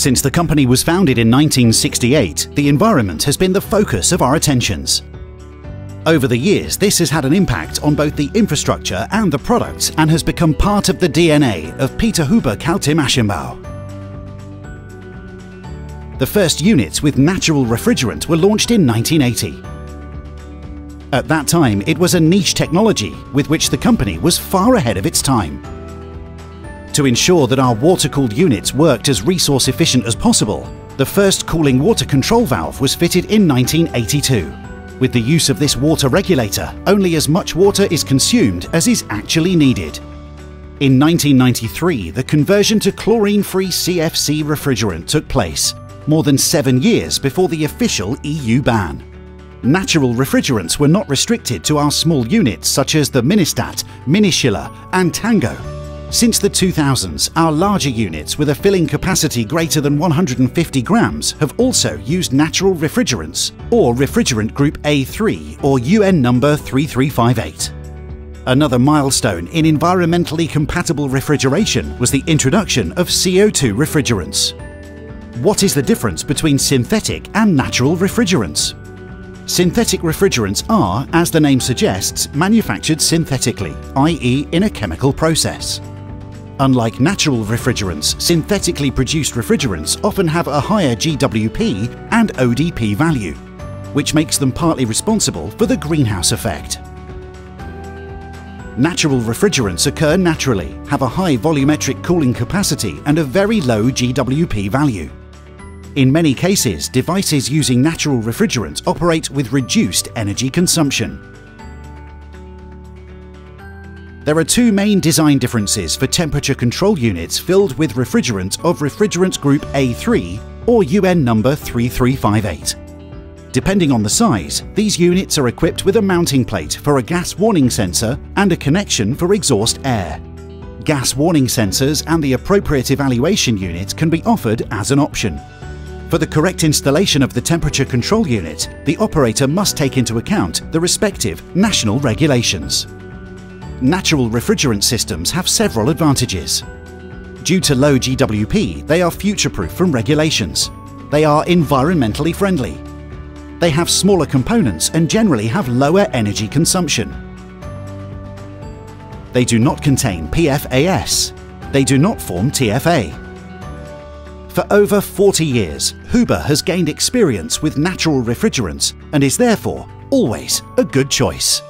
Since the company was founded in 1968, the environment has been the focus of our attentions. Over the years, this has had an impact on both the infrastructure and the products and has become part of the DNA of Peter Huber Kaltim Maschinenbau. The first units with natural refrigerant were launched in 1980. At that time, it was a niche technology with which the company was far ahead of its time. To ensure that our water-cooled units worked as resource efficient as possible, the first cooling water control valve was fitted in 1982. With the use of this water regulator, only as much water is consumed as is actually needed. In 1993, the conversion to chlorine-free CFC refrigerant took place, more than 7 years before the official EU ban. Natural refrigerants were not restricted to our small units such as the Ministat, Minischiller and Tango. Since the 2000s, our larger units with a filling capacity greater than 150 grams have also used natural refrigerants, or refrigerant group A3 or UN number 3358. Another milestone in environmentally compatible refrigeration was the introduction of CO2 refrigerants. What is the difference between synthetic and natural refrigerants? Synthetic refrigerants are, as the name suggests, manufactured synthetically, i.e. in a chemical process. Unlike natural refrigerants, synthetically produced refrigerants often have a higher GWP and ODP value, which makes them partly responsible for the greenhouse effect. Natural refrigerants occur naturally, have a high volumetric cooling capacity and a very low GWP value. In many cases, devices using natural refrigerants operate with reduced energy consumption. There are two main design differences for temperature control units filled with refrigerant of refrigerant group A3 or UN number 3358. Depending on the size, these units are equipped with a mounting plate for a gas warning sensor and a connection for exhaust air. Gas warning sensors and the appropriate evaluation unit can be offered as an option. For the correct installation of the temperature control unit, the operator must take into account the respective national regulations. Natural refrigerant systems have several advantages. Due to low GWP, they are future-proof from regulations. They are environmentally friendly. They have smaller components and generally have lower energy consumption. They do not contain PFAS. They do not form TFA. For over 40 years, Huber has gained experience with natural refrigerants and is therefore always a good choice.